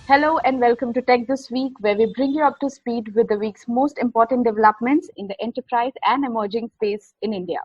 Hello and welcome to Tech This Week, where we bring you up to speed with the week's most important developments in the enterprise and emerging space in India.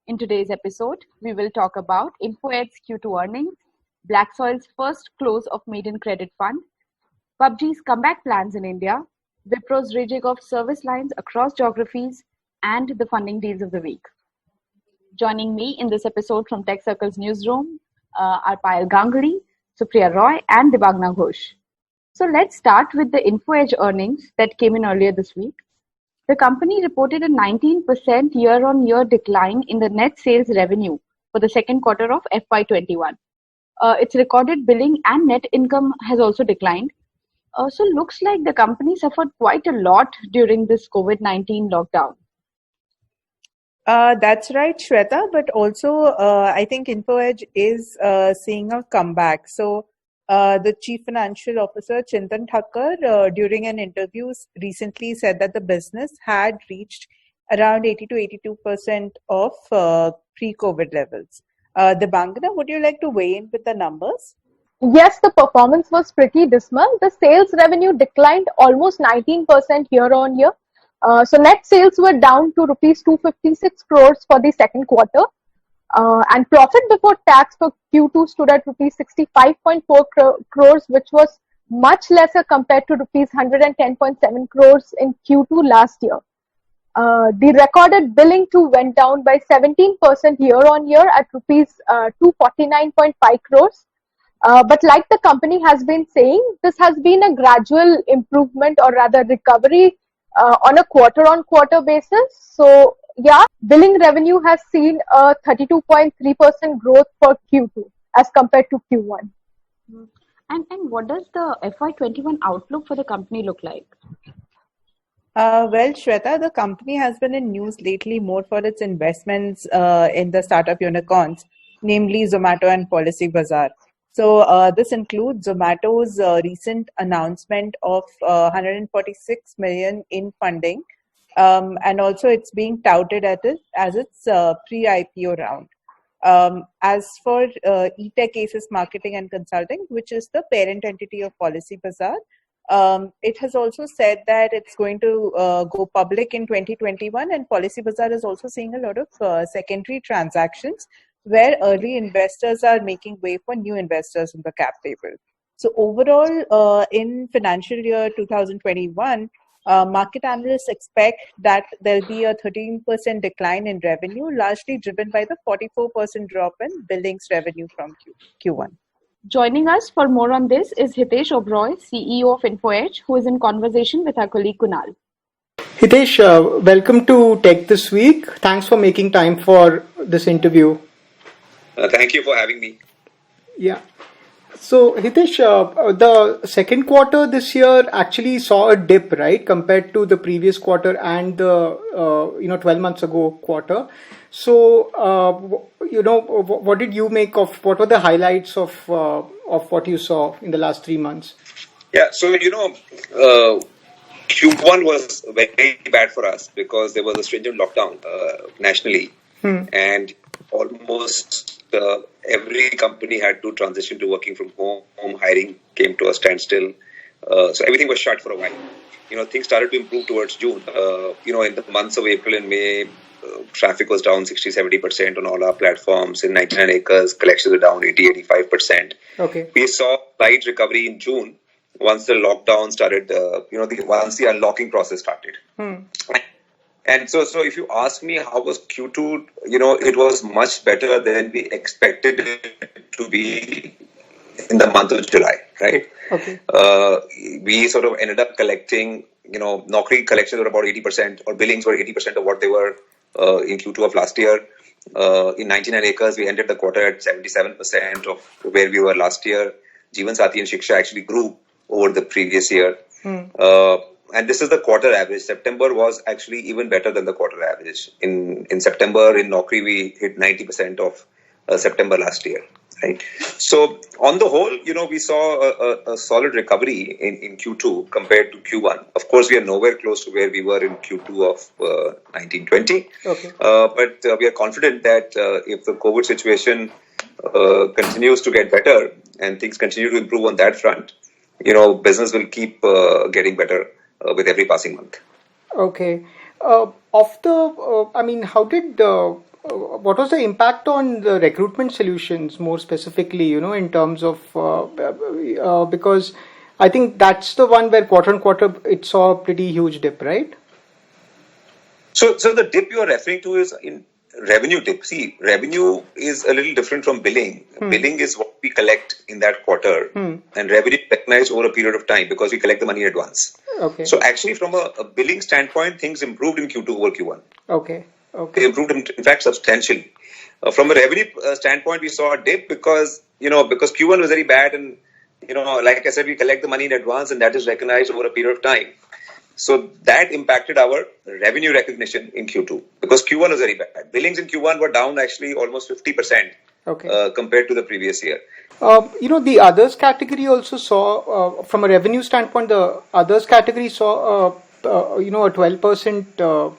In today's episode, we will talk about Info Edge's Q2 earnings, Blacksoil's first close of maiden credit fund, PUBG's comeback plans in India, Wipro's rejig of service lines across geographies, and the funding deals of the week. Joining me in this episode from Tech Circle's newsroom are Payal Ganguly, Supriya Roy, and Dibagna Ghosh. So let's start with the Info Edge earnings that came in earlier this week. The company reported a 19% year-on-year decline in the net sales revenue for the second quarter of FY21. Its recorded billing and net income has also declined. So looks like the company suffered quite a lot during this COVID-19 lockdown. That's right, Shweta, but also I think Info Edge is seeing a comeback. So the Chief Financial Officer, Chintan Thakkar, during an interview recently said that the business had reached around 80 to 82% of pre-COVID levels. Dibagna, would you like to weigh in with the numbers? Yes, the performance was pretty dismal. The sales revenue declined almost 19% year on year. So net sales were down to rupees 256 crores for the second quarter. And profit before tax for Q2 stood at rupees 65.4 crores, which was much lesser compared to rupees 110.7 crores in Q2 last year. The recorded billing too went down by 17% year on year at rupees 249.5 crores. But like the company has been saying, this has been a gradual improvement or rather recovery on a quarter-on-quarter basis. So, yeah, billing revenue has seen a 32.3% growth for Q2 as compared to Q1. And what does the FY21 outlook for the company look like? Well, Shweta, the company has been in news lately more for its investments in the startup unicorns, namely Zomato and Policybazaar. So this includes Zomato's recent announcement of 146 million in funding, and also it's being touted as its pre-IPO round. As for eTech Aces Marketing and Consulting, which is the parent entity of Policybazaar, it has also said that it's going to go public in 2021, and Policybazaar is also seeing a lot of secondary transactions where early investors are making way for new investors in the cap table. So overall, in financial year 2021, market analysts expect that there'll be a 13% decline in revenue, largely driven by the 44% drop in billings revenue from Q1. Joining us for more on this is Hitesh Oberoi, CEO of Info Edge, who is in conversation with our colleague Kunal. Hitesh, welcome to Tech This Week. Thanks for making time for this interview. Thank you for having me. Yeah. So, Hitesh, the second quarter this year actually saw a dip, right, compared to the previous quarter and the 12 months ago quarter. So, what did you make of? What were the highlights of what you saw in the last 3 months? Yeah. So Q1 was very bad for us because there was a stringent lockdown nationally, and almost every company had to transition to working from home. Hiring came to a standstill. So everything was shut for a while. Things started to improve towards June. In the months of April and May, traffic was down 60-70% on all our platforms. In 99 acres, collections were down 80-85%. Okay. We saw slight recovery in June once the lockdown started, once the unlocking process started. And so if you ask me how was Q2, it was much better than we expected it to be in the month of July, right? Okay. We sort of ended up collecting, Naukri collections were about 80%, or billings were 80% of what they were in Q2 of last year. In 99 acres, we ended the quarter at 77% of where we were last year. Jeevan Sathi and Shiksha actually grew over the previous year. And this is the quarter average. September was actually even better than the quarter average. In September, in Naukri, we hit 90% of September last year. Right. So on the whole, we saw a solid recovery in Q2 compared to Q1. Of course, we are nowhere close to where we were in Q2 of 1920. Okay. But we are confident that if the COVID situation continues to get better and things continue to improve on that front, business will keep getting better with every passing month. Okay. How did what was the impact on the recruitment solutions more specifically, in terms of because I think that's the one where quarter on quarter it saw a pretty huge dip, right? So the dip you are referring to is in revenue dip. See, revenue is a little different from billing. Billing is what we collect in that quarter, and revenue is recognized over a period of time because we collect the money in advance. Okay. So actually, from a billing standpoint, things improved in Q2 over Q1. Okay. They improved, in fact, substantially. From a revenue standpoint, we saw a dip because Q1 was very bad, and like I said, we collect the money in advance, and that is recognized over a period of time. So that impacted our revenue recognition in Q2 because Q1 was very bad. Billings in Q1 were down actually almost 50% compared to the previous year. The others category also saw, from a revenue standpoint, the others category saw, a 12%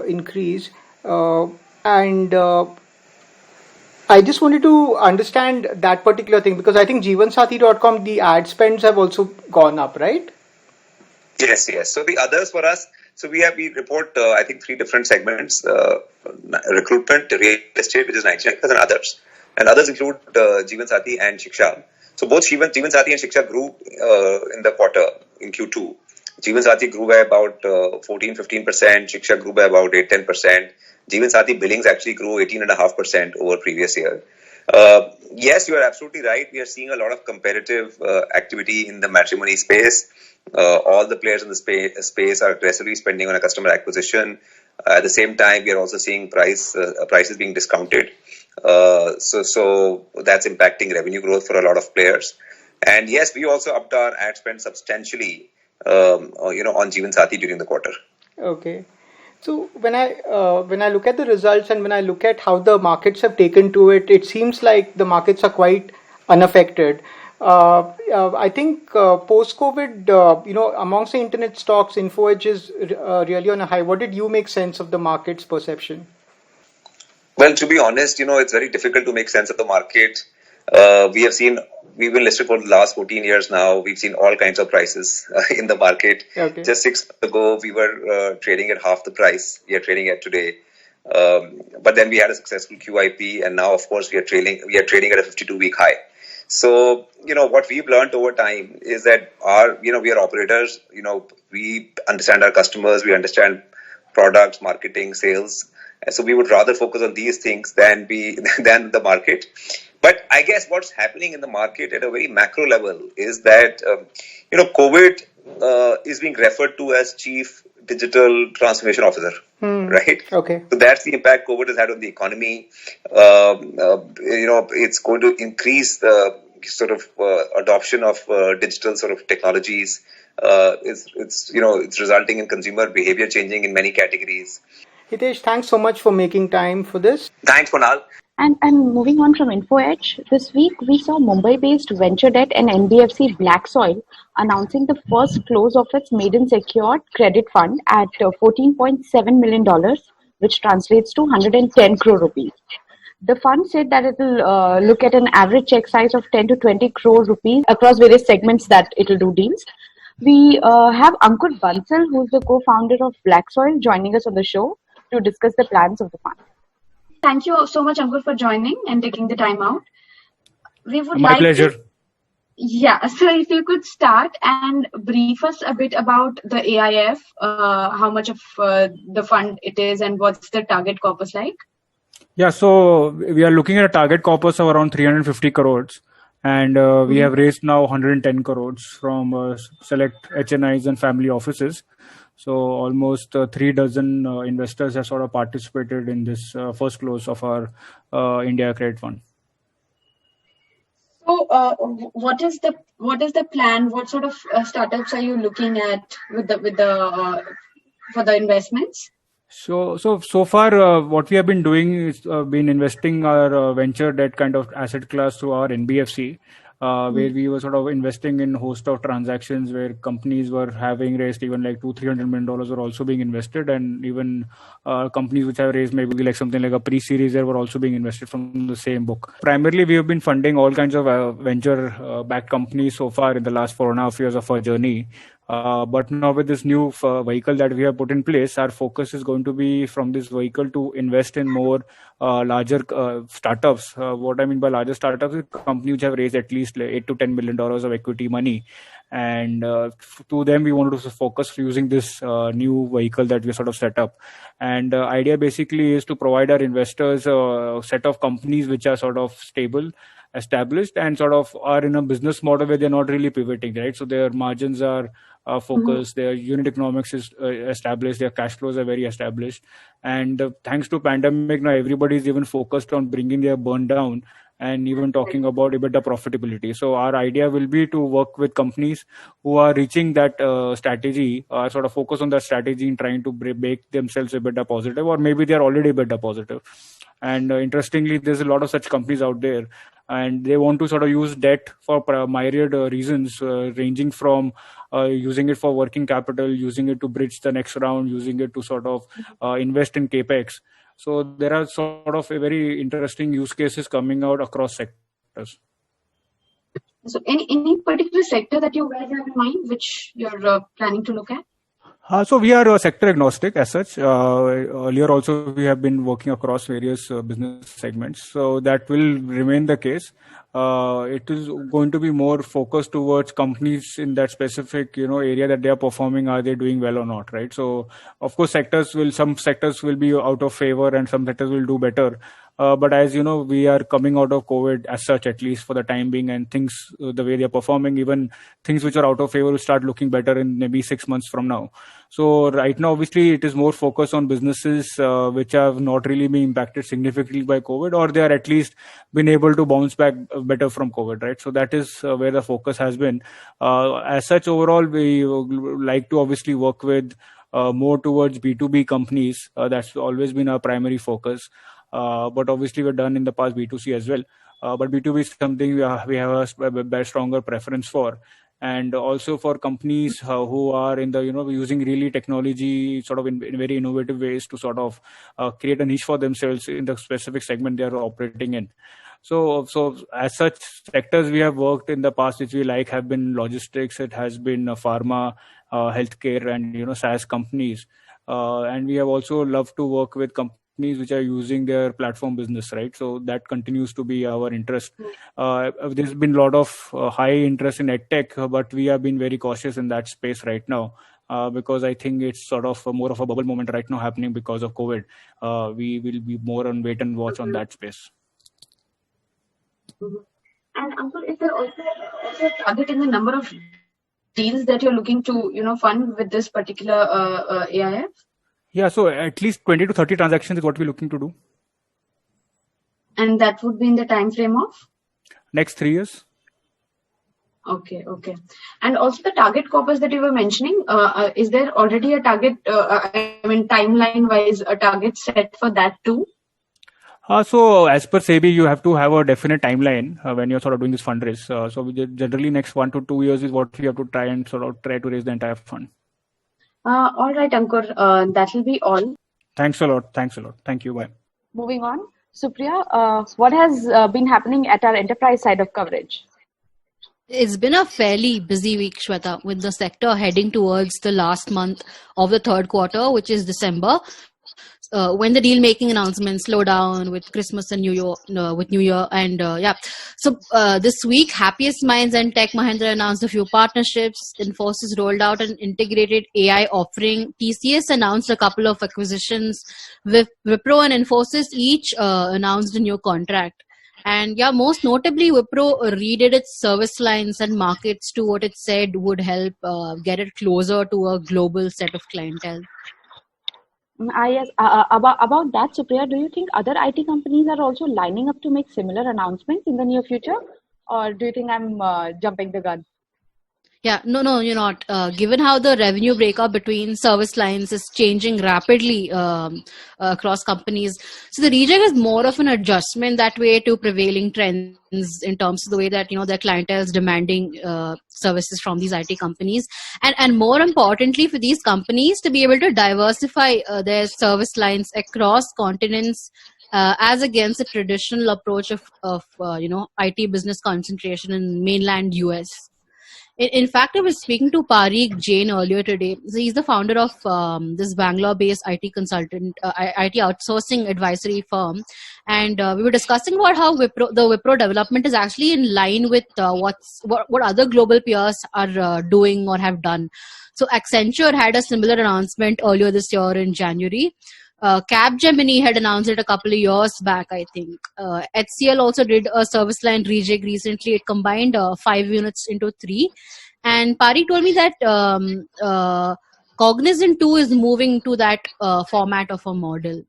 increase. And I just wanted to understand that particular thing because I think jeevansathi.com, the ad spends have also gone up, right? Yes. So the others for us, we report, I think, 3 different segments: recruitment, real estate, which is 99%, and others. And others include Jeevansathi and Shiksha. So both Jeevansathi and Shiksha grew in the quarter in Q2. Jeevansathi grew by about 14-15%. Shiksha grew by about 8-10%. Jeevansathi billings actually grew 18.5% over previous year. Yes, you are absolutely right. We are seeing a lot of competitive activity in the matrimony space. All the players in the space are aggressively spending on a customer acquisition. At the same time, we are also seeing prices being discounted. So that's impacting revenue growth for a lot of players. And yes, we also upped our ad spend substantially, on Jeevansathi during the quarter. Okay. So when I look at the results and when I look at how the markets have taken to it, it seems like the markets are quite unaffected. I think post-COVID, amongst the internet stocks, InfoEdge is really on a high. What did you make sense of the market's perception? Well, to be honest, it's very difficult to make sense of the market. We've been listed for the last 14 years now. We've seen all kinds of prices in the market. Okay. Just 6 months ago, we were trading at half the price we are trading at today. But then we had a successful QIP, and now, of course, we are trading at a 52-week high. So, what we've learned over time is that we are operators. We understand our customers, we understand products, marketing, sales. And so we would rather focus on these things than the market. But I guess what's happening in the market at a very macro level is that, COVID is being referred to as Chief Digital Transformation Officer, right? Okay. So that's the impact COVID has had on the economy. It's going to increase the sort of adoption of digital sort of technologies. It's resulting in consumer behavior changing in many categories. Hitesh, thanks so much for making time for this. Thanks, Kunal. And moving on from InfoEdge, this week we saw Mumbai-based venture debt and NBFC Blacksoil announcing the first close of its maiden secured credit fund at $14.7 million, which translates to 110 crore rupees. The fund said that it will look at an average check size of 10 to 20 crore rupees across various segments that it will do deals. We have Ankur Bansal, who is the co-founder of Blacksoil, joining us on the show to discuss the plans of the fund. Thank you so much, Ankur, for joining and taking the time out. My pleasure. So if you could start and brief us a bit about the AIF, how much of the fund it is and what's the target corpus like? Yeah, so we are looking at a target corpus of around 350 crores. And we have raised now 110 crores from select HNIs and family offices. So almost 3 dozen investors have sort of participated in this first close of our India Credit Fund. So what is the plan? What sort of startups are you looking at with the for the investments? So far, what we have been doing is been investing our venture debt kind of asset class through our NBFC. where we were sort of investing in host of transactions where companies were having raised even like $200-300 million were also being invested, and even companies which have raised maybe like something like a pre-series there were also being invested from the same book. Primarily, we have been funding all kinds of venture-backed companies so far in the last 4.5 years of our journey. But now with this new vehicle that we have put in place, our focus is going to be from this vehicle to invest in more larger startups. What I mean by larger startups is companies which have raised at least like $8 to $10 million of equity money. And to them, we wanted to focus using this new vehicle that we sort of set up. And the idea basically is to provide our investors a set of companies which are sort of stable, established, and sort of are in a business model where they're not really pivoting, right? So their margins are focused, their unit economics is established, their cash flows are very established. And thanks to pandemic, now everybody's even focused on bringing their burn down and even talking about EBITDA profitability. So our idea will be to work with companies who are reaching that strategy, sort of focus on that strategy and trying to make themselves EBITDA positive, or maybe they're already EBITDA positive. And interestingly, there's a lot of such companies out there, and they want to sort of use debt for myriad reasons, ranging from using it for working capital, using it to bridge the next round, using it to sort of invest in capex. So there are sort of a very interesting use cases coming out across sectors. So any particular sector that you guys have in mind which you're planning to look at? So we are sector agnostic as such. Earlier also we have been working across various business segments. So that will remain the case. It is going to be more focused towards companies in that specific, area that they are performing. Are they doing well or not, right? So of course some sectors will be out of favor and some sectors will do better. But as you know, we are coming out of COVID as such, at least for the time being, and things, the way they're performing, even things which are out of favor will start looking better in maybe 6 months from now. So right now, obviously, it is more focused on businesses which have not really been impacted significantly by COVID, or they are at least been able to bounce back better from COVID, right? So that is where the focus has been. As such, overall, we like to obviously work with more towards B2B companies. That's always been our primary focus. But obviously we've done in the past B2C as well. But B2B is something we have a stronger preference for. And also for companies who are in the, using really technology sort of in very innovative ways to sort of create a niche for themselves in the specific segment they are operating in. So as such, sectors we have worked in the past which we like have been logistics, it has been pharma, healthcare, and SaaS companies. And we have also loved to work with companies which are using their platform business, right? So that continues to be our interest. There's been a lot of high interest in edtech, but we have been very cautious in that space right now. Because I think it's sort of more of a bubble moment right now happening because of COVID. We will be more on wait and watch on that space. And Ankur, is there also a target in the number of deals that you're looking to, fund with this particular AIF? Yeah, so at least 20 to 30 transactions is what we're looking to do. And that would be in the time frame of? Next 3 years. Okay. And also the target corpus that you were mentioning, is there already a target, timeline-wise, a target set for that too? So as per SEBI, you have to have a definite timeline when you're sort of doing this fundraise. So generally next 1 to 2 years is what we have to try to raise the entire fund. All right, Ankur, that will be all. Thanks a lot. Thank you. Bye. Moving on, Supriya, what has been happening at our enterprise side of coverage? It's been a fairly busy week, Shweta, with the sector heading towards the last month of the third quarter, which is December. When the deal making announcements slow down with Christmas and New Year, and So this week, Happiest Minds and Tech Mahindra announced a few partnerships. Infosys rolled out an integrated AI offering. TCS announced a couple of acquisitions. Wipro and Infosys each announced a new contract. And most notably, Wipro redid its service lines and markets to what it said would help get it closer to a global set of clientele. Yes. About that, Supriya, do you think other IT companies are also lining up to make similar announcements in the near future? Or do you think I'm jumping the gun? Yeah, no, you're not. Given how the revenue breakup between service lines is changing rapidly across companies, so the rejig is more of an adjustment that way to prevailing trends in terms of the way that their clientele is demanding services from these IT companies, and more importantly for these companies to be able to diversify their service lines across continents. As against the traditional approach of IT business concentration in mainland US. In fact, I was speaking to Parikh Jain earlier today. So he's the founder of this Bangalore-based IT consultant, IT outsourcing advisory firm, and we were discussing about how the Wipro development is actually in line with what other global peers are doing or have done. So Accenture had a similar announcement earlier this year in January. Capgemini had announced it a couple of years back, I think. HCL also did a service line rejig recently. It combined 5 units into 3. And Pari told me that Cognizant too is moving to that format of a model.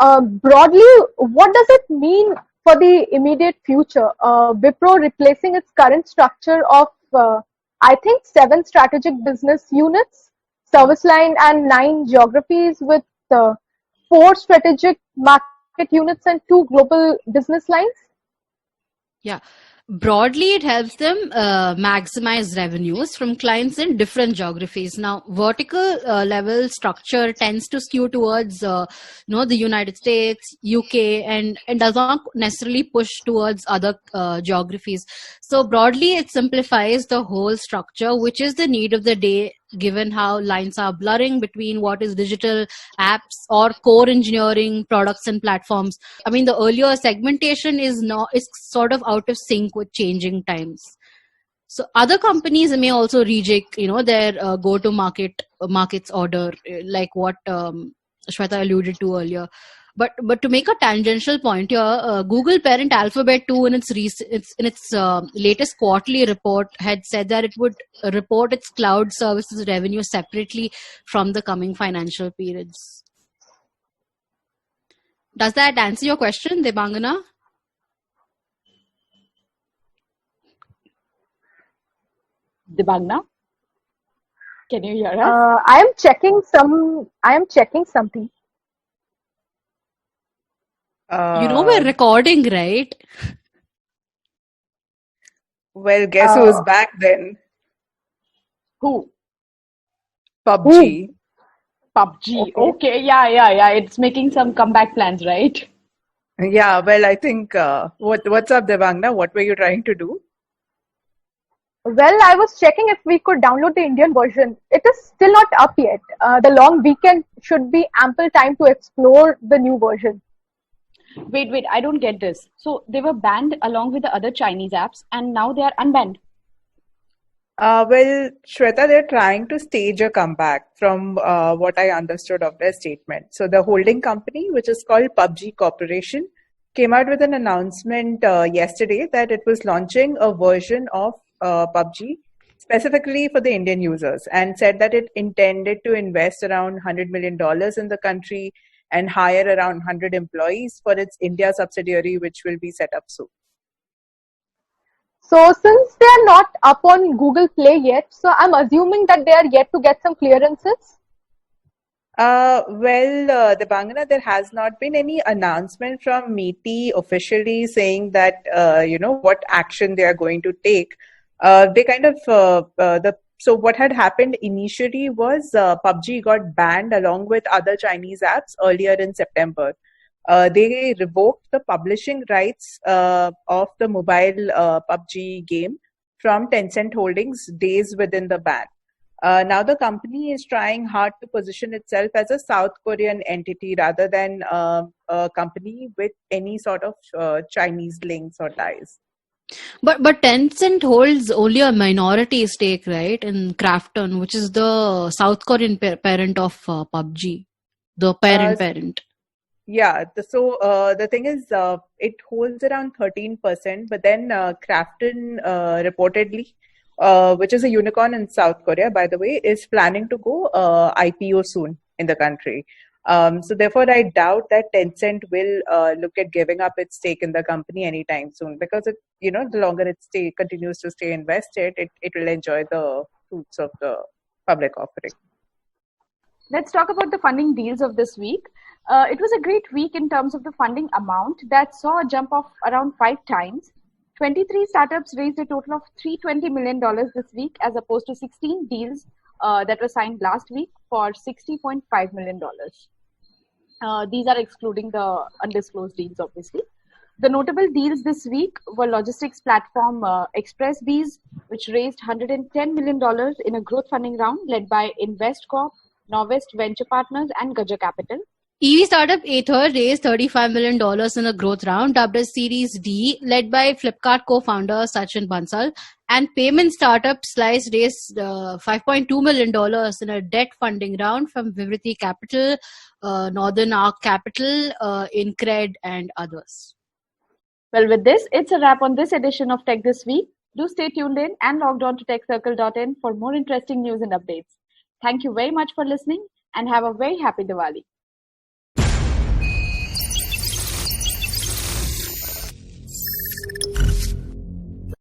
Broadly, what does it mean for the immediate future? Wipro replacing its current structure of, I think, 7 strategic business units, service line, and 9 geographies with 4 strategic market units and 2 global business lines? Yeah. Broadly, it helps them maximize revenues from clients in different geographies. Now, vertical level structure tends to skew towards, the United States, UK, and does not necessarily push towards other geographies. So, broadly, it simplifies the whole structure, which is the need of the day, given how lines are blurring between what is digital apps or core engineering products and platforms. I mean, the earlier segmentation is sort of out of sync with changing times. So other companies may also rejig, their go-to markets order, like what Shweta alluded to earlier. But to make a tangential point here, Google parent Alphabet too, in its latest quarterly report, had said that it would report its cloud services revenue separately from the coming financial periods. Does that answer your question, Debangana? Debangana, can you hear us? I am checking something. We're recording, right? Well, guess who's back then? Who? PUBG. PUBG. Okay. Yeah. It's making some comeback plans, right? Yeah, well, I think, what's up, Devangna? What were you trying to do? Well, I was checking if we could download the Indian version. It is still not up yet. The long weekend should be ample time to explore the new version. Wait, I don't get this. So they were banned along with the other Chinese apps and now they are unbanned. Well, Shweta, they're trying to stage a comeback from what I understood of their statement. So the holding company, which is called PUBG Corporation, came out with an announcement yesterday that it was launching a version of PUBG specifically for the Indian users, and said that it intended to invest around $100 million in the country and hire around 100 employees for its India subsidiary, which will be set up soon. So since they are not up on Google Play yet, so I'm assuming that they are yet to get some clearances? Well, Debangana, there has not been any announcement from MeitY officially saying that, what action they are going to take. They kind of, so what had happened initially was PUBG got banned along with other Chinese apps earlier in September. They revoked the publishing rights of the mobile PUBG game from Tencent Holdings days within the ban. Now the company is trying hard to position itself as a South Korean entity rather than a company with any sort of Chinese links or ties. But Tencent holds only a minority stake, right, in Krafton, which is the South Korean parent of PUBG, the parent. Yeah, so the thing is, it holds around 13%, but then Krafton reportedly, which is a unicorn in South Korea, by the way, is planning to go IPO soon in the country. So therefore, I doubt that Tencent will look at giving up its stake in the company anytime soon, because the longer it continues to stay invested, it will enjoy the fruits of the public offering. Let's talk about the funding deals of this week. It was a great week in terms of the funding amount that saw a jump of around 5 times. 23 startups raised a total of $320 million this week, as opposed to 16 deals that were signed last week for $60.5 million. These are excluding the undisclosed deals, obviously. The notable deals this week were logistics platform ExpressBees, which raised $110 million in a growth funding round led by InvestCorp, Novest Venture Partners, and Gaja Capital. EV startup Aether raised $35 million in a growth round, dubbed as Series D, led by Flipkart co-founder Sachin Bansal. And payment startup Slice raised $5.2 million in a debt funding round from Vivriti Capital, Northern Arc Capital, Incred, and others. Well, with this, it's a wrap on this edition of Tech This Week. Do stay tuned in and logged on to techcircle.in for more interesting news and updates. Thank you very much for listening and have a very happy Diwali.